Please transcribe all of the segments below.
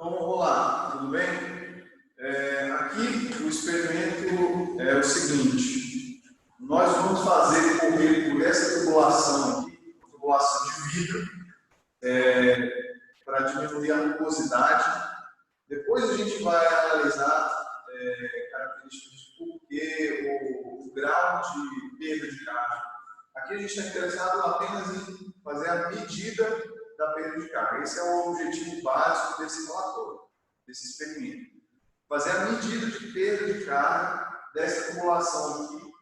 Então vamos lá, tudo bem? Aqui o experimento é o seguinte: nós vamos fazer correr por essa tubulação aqui, tubulação de vidro, para diminuir a rugosidade. Depois a gente vai analisar características de porquê, o grau de perda de carga. Aqui a gente está interessado apenas em fazer a medida da perda de carga. Esse é o objetivo básico desse relatório, desse experimento. Fazer a medida de perda de carga dessa tubulação aqui,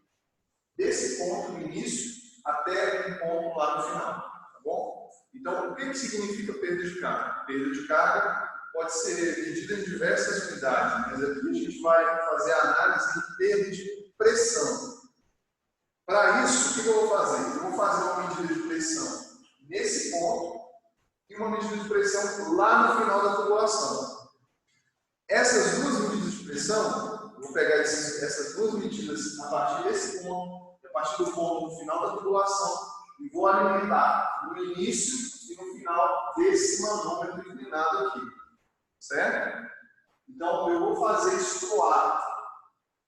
desse ponto no início até um ponto lá no final, tá bom? Então, o que significa perda de carga? Perda de carga pode ser medida em diversas unidades, mas aqui a gente vai fazer a análise de perda de pressão. Para isso, o que eu vou fazer? Eu vou fazer uma medida de pressão nesse ponto e uma medida de pressão lá no final da tubulação. Essas duas medidas de pressão, eu vou pegar essas duas medidas a partir desse ponto, a partir do ponto no final da tubulação, e vou alimentar no início e no final desse manômetro inclinado aqui. Certo? Então, eu vou fazer escoar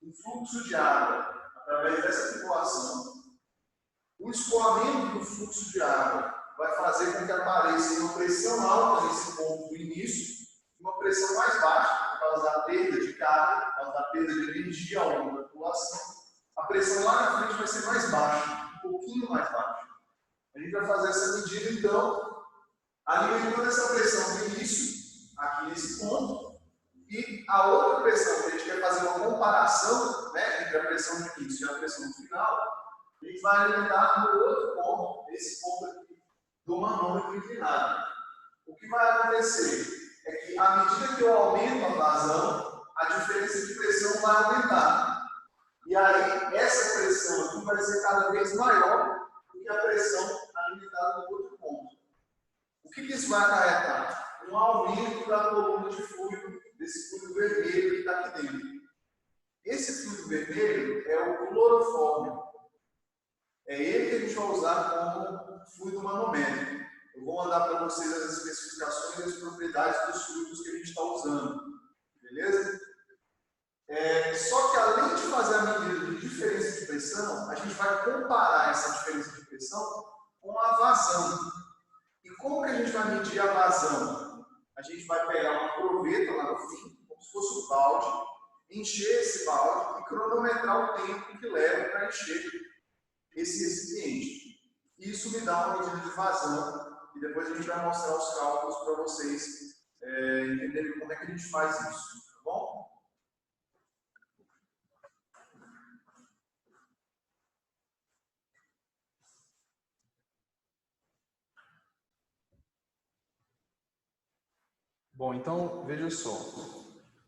um fluxo de água através dessa tubulação. O escoamento do fluxo de água vai fazer com que apareça uma pressão alta nesse ponto do início e uma pressão mais baixa, por causa da perda de carga, por causa da perda de energia ao longo da tubulação. A pressão lá na frente vai ser mais baixa, um pouquinho mais baixa. A gente vai fazer essa medida, então, alimentando essa pressão do início, aqui nesse ponto, e a outra pressão, que a gente quer fazer uma comparação, né, entre a pressão do início e a pressão do final, a gente vai alimentar no outro ponto, esse ponto aqui, do manômetro inclinado. O que vai acontecer é que, à medida que eu aumento a vazão, a diferença de pressão vai aumentar. E aí, essa pressão aqui vai ser cada vez maior do que a pressão alimentada no outro ponto. O que isso vai acarretar? Um aumento da coluna de fluido, desse fluido vermelho que está aqui dentro. Esse fluido vermelho é o clorofórmio. É ele que a gente vai usar como fluido manométrico. Eu vou mandar para vocês as especificações e as propriedades dos fluidos que a gente está usando. Beleza? Só que além de fazer a medida de diferença de pressão, a gente vai comparar essa diferença de pressão com a vazão. E como que a gente vai medir a vazão? A gente vai pegar uma proveta lá no fim, como se fosse um balde, encher esse balde e cronometrar o tempo que leva para encher esse recipiente. Isso me dá uma medida de vazão e depois a gente vai mostrar os cálculos para vocês entenderem como é que a gente faz isso, tá bom? Bom, então, veja só.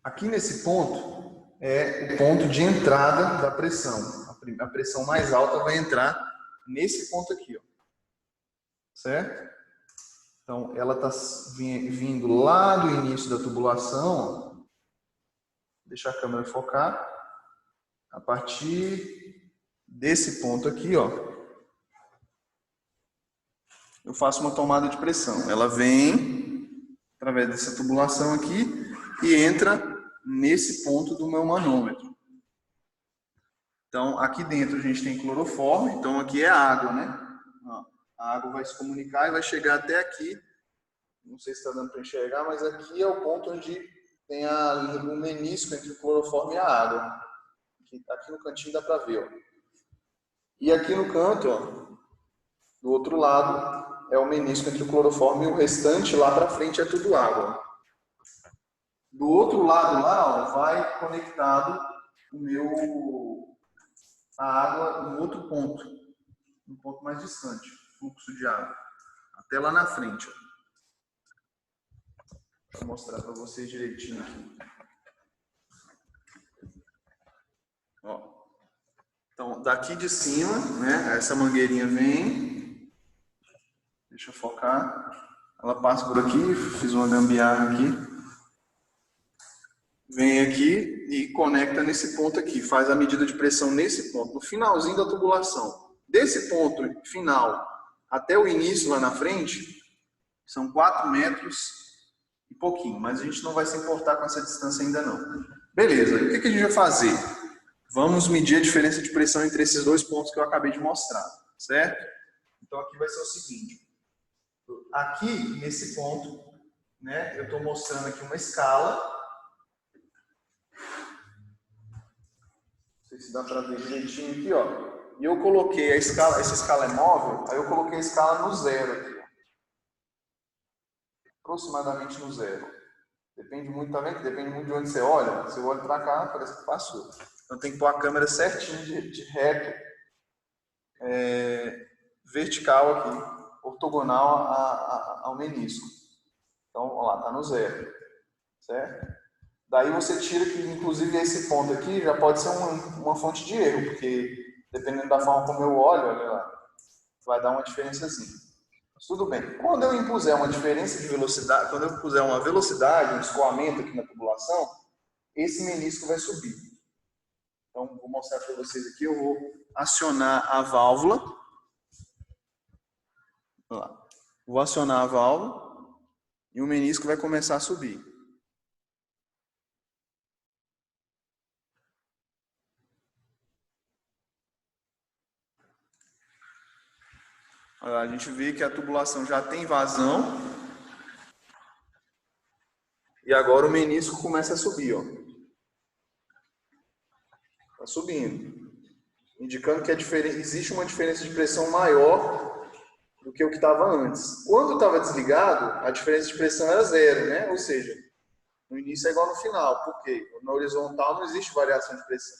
Aqui nesse ponto é o ponto de entrada da pressão. A pressão mais alta vai entrar nesse ponto aqui, ó. Certo? Então, ela está vindo lá do início da tubulação, ó. Deixa a câmera focar. A partir desse ponto aqui, ó, eu faço uma tomada de pressão. Ela vem através dessa tubulação aqui e entra nesse ponto do meu manômetro. Então, aqui dentro a gente tem clorofórmio, então aqui é água, né? A água vai se comunicar e vai chegar até aqui. Não sei se está dando para enxergar, mas aqui é o ponto onde tem o menisco entre o clorofórmio e a água. Aqui no cantinho dá para ver, ó. E aqui no canto, ó, do outro lado, é o menisco entre o clorofórmio e o restante lá para frente é tudo água. Do outro lado lá, ó, vai conectado a água no outro ponto, no ponto mais distante, fluxo de água, até lá na frente. Ó. Deixa eu mostrar para vocês direitinho aqui. Ó. Então, daqui de cima, né, essa mangueirinha vem. Deixa eu focar. Ela passa por aqui, fiz uma gambiarra aqui. Vem aqui e conecta nesse ponto aqui. Faz a medida de pressão nesse ponto, no finalzinho da tubulação. Desse ponto final até o início lá na frente, são 4,5 e pouquinho, mas a gente não vai se importar com essa distância ainda não. Beleza, o que a gente vai fazer? Vamos medir a diferença de pressão entre esses dois pontos que eu acabei de mostrar, certo? Então aqui vai ser o seguinte, aqui nesse ponto, né, eu estou mostrando aqui uma escala, não sei se dá para ver direitinho aqui, ó. E eu coloquei a escala, essa escala é móvel, aí eu coloquei a escala no zero aqui, ó. Aproximadamente no zero. Depende muito, tá vendo? Depende muito de onde você olha. Se eu olho para cá, parece que passou. Então tem que pôr a câmera certinho de reto, vertical aqui, ortogonal ao menisco. Então, olha lá, tá no zero, certo? Daí você tira que, inclusive, esse ponto aqui já pode ser uma fonte de erro, porque dependendo da forma como eu olho, olha lá, vai dar uma diferençazinha. Mas tudo bem. Quando eu impuser uma diferença de velocidade, quando eu puser uma velocidade, um escoamento aqui na tubulação, esse menisco vai subir. Então, vou mostrar para vocês aqui, eu vou acionar a válvula. Olha lá. Vou acionar a válvula e o menisco vai começar a subir. A gente vê que a tubulação já tem vazão. E agora o menisco começa a subir, ó. Está subindo. Indicando que existe uma diferença de pressão maior do que o que estava antes. Quando estava desligado, a diferença de pressão era zero, né? Ou seja, no início é igual no final. Por quê? Na horizontal não existe variação de pressão.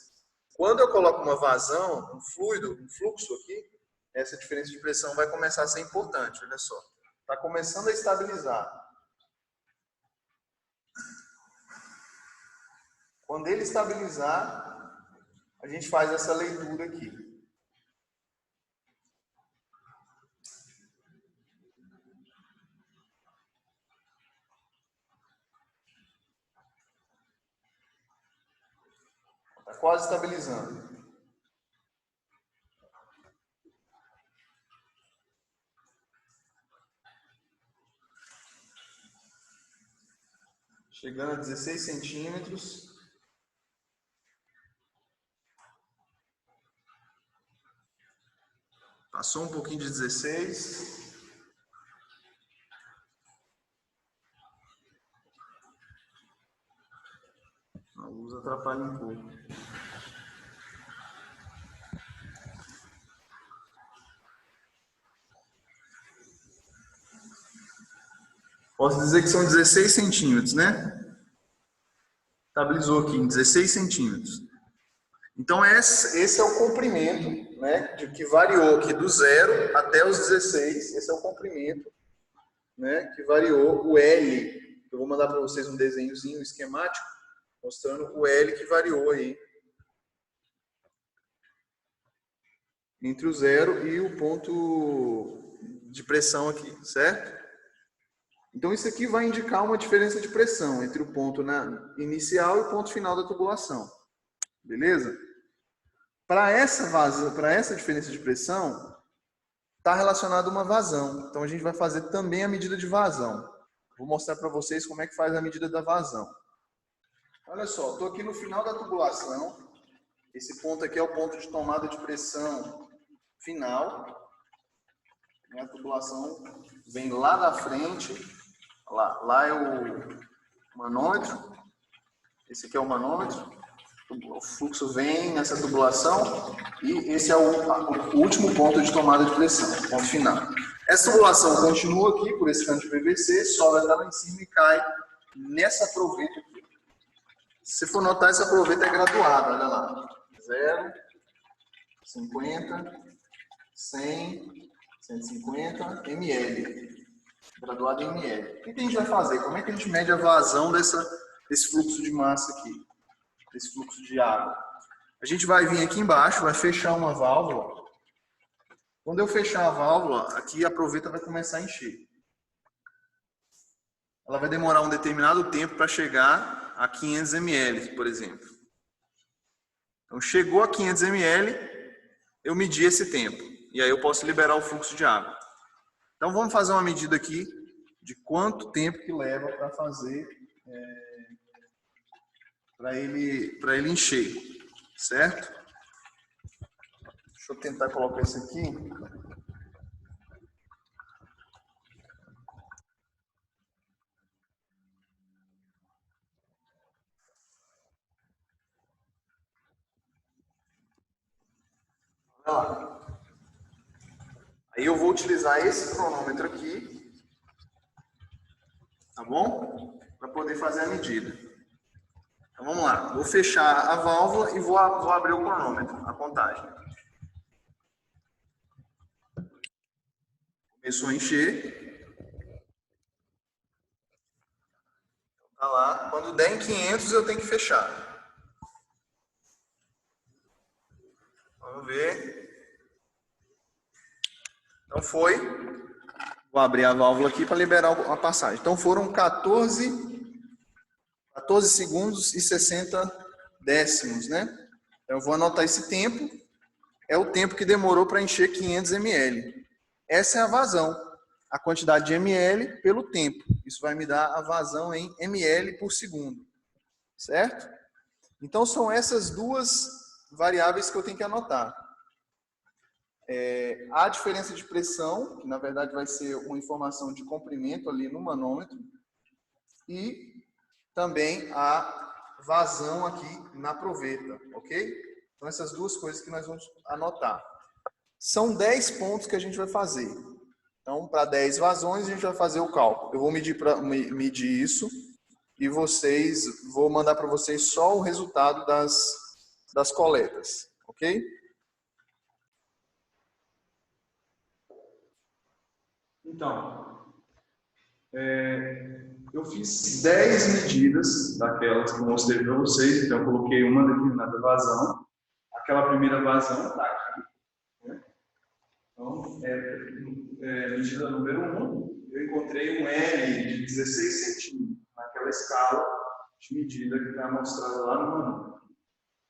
Quando eu coloco uma vazão, um fluido, um fluxo aqui, essa diferença de pressão vai começar a ser importante, olha só. Está começando a estabilizar. Quando ele estabilizar, a gente faz essa leitura aqui. Está quase estabilizando. Chegando a 16 centímetros. Passou um pouquinho de 16. A luz atrapalha um pouco. Posso dizer que são 16 centímetros, né? Estabilizou aqui em 16 centímetros. Então, esse é o comprimento, né? De que variou aqui do 0 até os 16. Esse é o comprimento, né? Que variou o L. Eu vou mandar para vocês um desenhozinho esquemático, mostrando o L que variou aí. Entre o 0 e o ponto de pressão aqui, certo? Então, isso aqui vai indicar uma diferença de pressão entre o ponto inicial e o ponto final da tubulação. Beleza? Para essa diferença de pressão, está relacionada uma vazão. Então, a gente vai fazer também a medida de vazão. Vou mostrar para vocês como é que faz a medida da vazão. Olha só, estou aqui no final da tubulação. Esse ponto aqui é o ponto de tomada de pressão final. A tubulação vem lá da frente. Lá é o manômetro, esse aqui é o manômetro, o fluxo vem nessa tubulação e esse é o último ponto de tomada de pressão, ponto final. Essa tubulação continua aqui por esse cano de PVC, sobe até lá em cima e cai nessa proveta aqui. Se você for notar, essa proveta é graduada, olha lá, 0, 50, 100, 150 ml. Graduado em ml. O que a gente vai fazer? Como é que a gente mede a vazão desse fluxo de massa aqui? Desse fluxo de água? A gente vai vir aqui embaixo, vai fechar uma válvula. Quando eu fechar a válvula, aqui a proveta vai começar a encher. Ela vai demorar um determinado tempo para chegar a 500 ml, por exemplo. Então, chegou a 500 ml, eu medi esse tempo. E aí eu posso liberar o fluxo de água. Então, vamos fazer uma medida aqui de quanto tempo que leva para fazer, para ele encher, certo? Deixa eu tentar colocar isso aqui. Aí eu vou utilizar esse cronômetro aqui, tá bom? Para poder fazer a medida. Então vamos lá, vou fechar a válvula e vou abrir o cronômetro, a contagem. Começou a encher. Tá lá, quando der em 500 eu tenho que fechar. Vamos ver. Então foi. Vou abrir a válvula aqui para liberar a passagem. Então foram 14 segundos e 60 décimos, né? Então eu vou anotar esse tempo. É o tempo que demorou para encher 500 ml. Essa é a vazão. A quantidade de ml pelo tempo. Isso vai me dar a vazão em ml por segundo. Certo? Então são essas duas variáveis que eu tenho que anotar. A diferença de pressão, que na verdade vai ser uma informação de comprimento ali no manômetro, e também a vazão aqui na proveta, ok? Então essas duas coisas que nós vamos anotar. São 10 pontos que a gente vai fazer. Então, para 10 vazões, a gente vai fazer o cálculo. Eu vou medir isso e vou mandar para vocês só o resultado das coletas, ok? Então, eu fiz 10 medidas daquelas que eu mostrei para vocês. Então, eu coloquei uma determinada vazão. Aquela primeira vazão está aqui. Né? Então, medida número 1, eu encontrei um L de 16 centímetros naquela escala de medida que está mostrada lá no manual.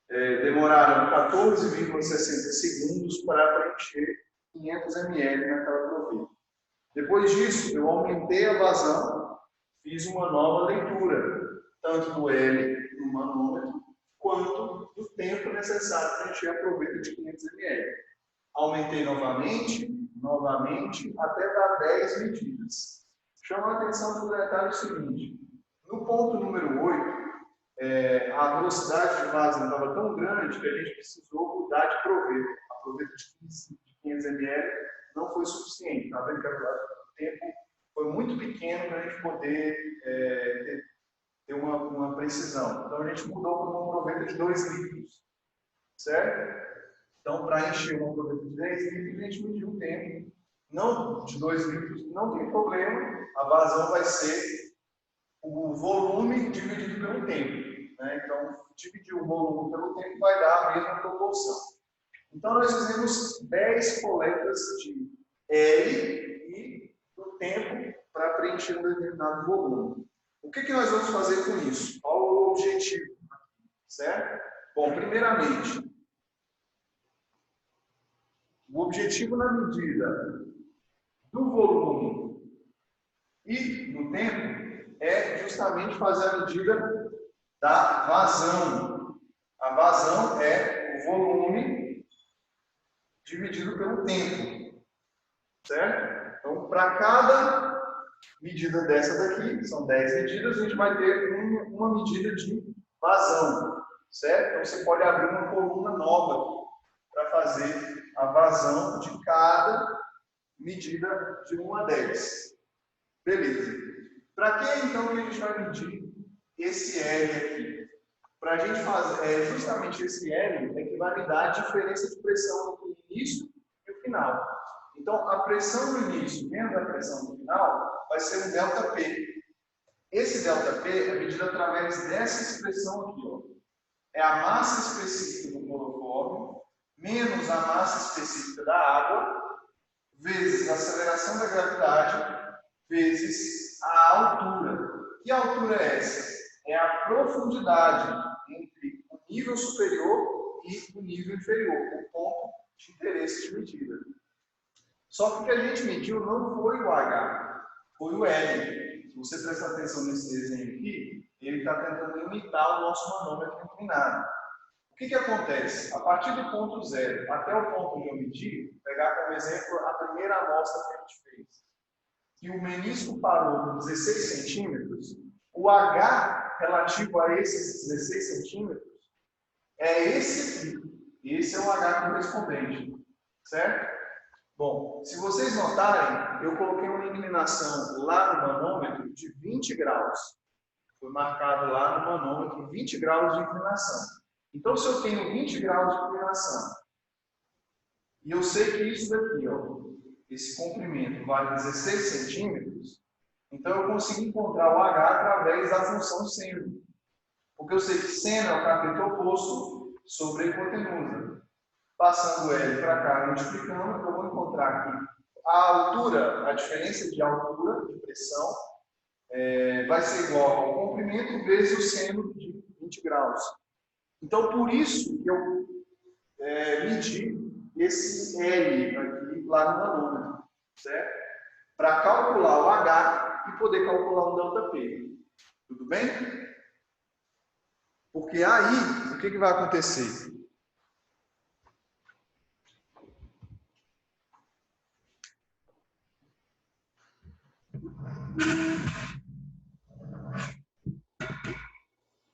Demoraram 14,60 segundos para preencher 500 ml naquela proveta. Depois disso, eu aumentei a vazão, fiz uma nova leitura, tanto do L no manômetro, quanto do tempo necessário para encher a proveta de 500 ml. Aumentei novamente, até dar 10 medidas. Chama a atenção para o detalhe seguinte: no ponto número 8, a velocidade de vazão estava tão grande que a gente precisou mudar de proveta. A proveta de 500 ml não foi suficiente. Está vendo que o tempo foi muito pequeno para a gente poder ter uma precisão. Então a gente mudou para uma proveta de 2 litros. Certo? Então, para encher uma proveta de 10 litros, a gente mediu o tempo. Não de 2 litros, não tem problema. A vazão vai ser o volume dividido pelo tempo. Né? Então, dividir o volume pelo tempo vai dar a mesma proporção. Então, nós fizemos 10 coletas de L e do tempo para preencher um determinado volume. O que nós vamos fazer com isso? Qual o objetivo? Certo? Bom, primeiramente, o objetivo na medida do volume e do tempo é justamente fazer a medida da vazão. A vazão é o volume dividido pelo tempo. Certo? Então, para cada medida dessa daqui, são 10 medidas, a gente vai ter uma medida de vazão. Certo? Então, você pode abrir uma coluna nova para fazer a vazão de cada medida de 1 a 10. Beleza. Para que então que a gente vai medir esse L aqui? Para a gente fazer, justamente esse L é que vai me dar a diferença de pressão entre o início e o final. Então, a pressão do início menos a pressão do final vai ser um ΔP. Esse ΔP é medido através dessa expressão aqui, ó. É a massa específica do clorofórmio menos a massa específica da água, vezes a aceleração da gravidade, vezes a altura. Que altura é essa? É a profundidade entre o nível superior e o nível inferior, o ponto de interesse de medida. Só que o que a gente mediu não foi o H, foi o L. Se você prestar atenção nesse desenho aqui, ele está tentando imitar o nosso manômetro inclinado. O que acontece? A partir do ponto 0 até o ponto onde eu medi, vou pegar como exemplo a primeira amostra que a gente fez, que o menisco parou com 16 centímetros, o H relativo a esses 16 centímetros é esse aqui. Esse é o H correspondente, certo? Bom, se vocês notarem, eu coloquei uma inclinação lá no manômetro de 20 graus. Foi marcado lá no manômetro 20 graus de inclinação. Então, se eu tenho 20 graus de inclinação, e eu sei que isso daqui, ó, esse comprimento vale 16 centímetros, então eu consigo encontrar o H através da função seno. Porque eu sei que seno é o cateto oposto sobre a hipotenusa. Passando L para cá, multiplicando, eu vou encontrar aqui a altura, a diferença de altura, de pressão, vai ser igual ao comprimento vezes o seno de 20 graus. Então, por isso que eu medi esse L aqui lá no manômetro, certo? Para calcular o H e poder calcular o ΔP. Tudo bem? Porque aí, o que vai acontecer?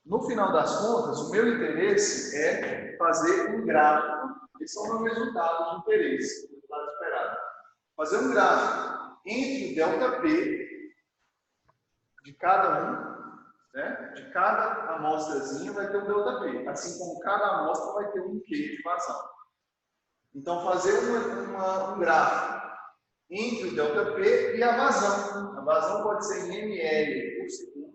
No final das contas, o meu interesse é fazer um gráfico, que são os resultados de interesse, o resultado esperado. Fazer um gráfico entre o ΔP de cada um, né? De cada amostrazinha vai ter um ΔP, assim como cada amostra vai ter um Q de vazão. Então, fazer um gráfico entre o ΔP e a vazão. A vazão pode ser em ml por segundo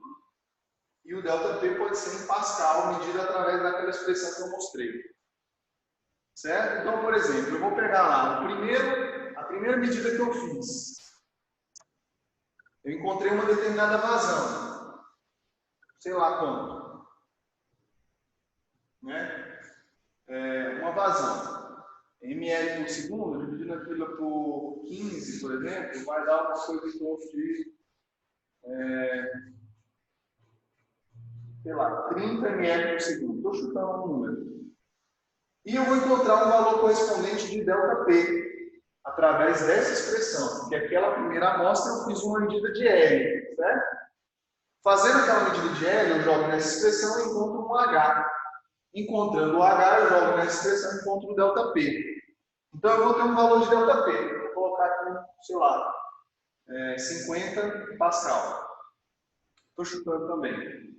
e o ΔP pode ser em Pascal, medido através daquela expressão que eu mostrei. Certo? Então, por exemplo, eu vou pegar lá a primeira medida que eu fiz. Eu encontrei uma determinada vazão. Sei lá quanto. Né? Uma vazão. ml por segundo, dividindo aquilo por 15, por exemplo, vai dar uma coisa em torno de, sei lá, 30 ml por segundo. Estou chutando um número. E eu vou encontrar um valor correspondente de ΔP, através dessa expressão, porque aquela primeira amostra eu fiz uma medida de L, certo? Fazendo aquela medida de L, eu jogo nessa expressão e encontro um H. Encontrando o H, eu jogo nessa expressão e encontro o ΔP. Então, eu vou ter um valor de ΔP. Vou colocar aqui, sei lá, 50 Pascal. Estou chutando também.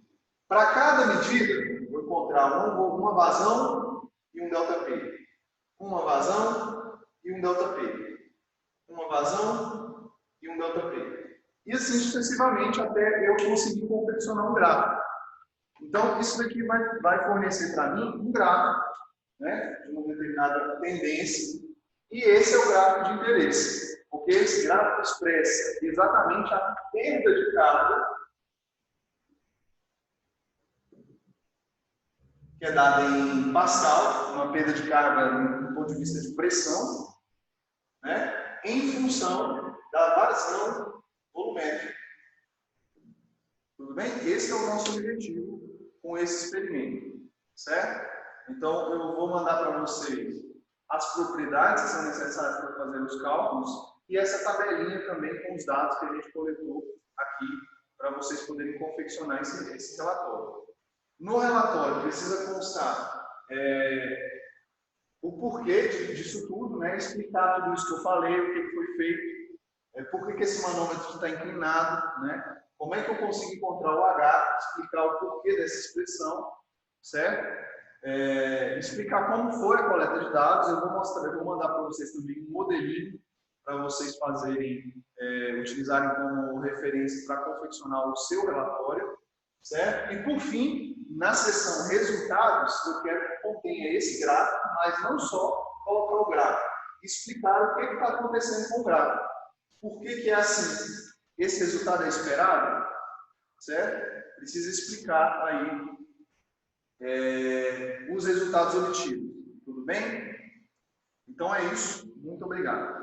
Para cada medida, eu vou encontrar uma vazão e um ΔP. Uma vazão e um ΔP. Uma vazão e um ΔP. E assim sucessivamente até eu conseguir confeccionar um gráfico. Então, isso daqui vai fornecer para mim um gráfico, né, de uma determinada tendência. E esse é o gráfico de interesse, porque esse gráfico expressa exatamente a perda de carga que é dada em Pascal, uma perda de carga do ponto de vista de pressão, né, em função da vazão volumétrica. Tudo bem? Esse é o nosso objetivo com esse experimento, certo? Então, eu vou mandar para vocês as propriedades que são necessárias para fazer os cálculos e essa tabelinha também com os dados que a gente coletou aqui para vocês poderem confeccionar esse relatório. No relatório precisa constar o porquê disso tudo, né? Explicar tudo isso que eu falei, o que foi feito, por que esse manômetro está inclinado, né? Como é que eu consigo encontrar o H, explicar o porquê dessa expressão, certo? Explicar como foi a coleta de dados. Eu vou mandar para vocês também um modelinho para vocês fazerem, utilizarem como referência para confeccionar o seu relatório, certo? E por fim, na seção resultados, eu quero que contenha esse gráfico, mas não só colocar o gráfico, explicar o que está acontecendo com o gráfico. Por que é assim? Esse resultado é esperado, certo? Precisa explicar aí os resultados obtidos. Tudo bem? Então é isso. Muito obrigado.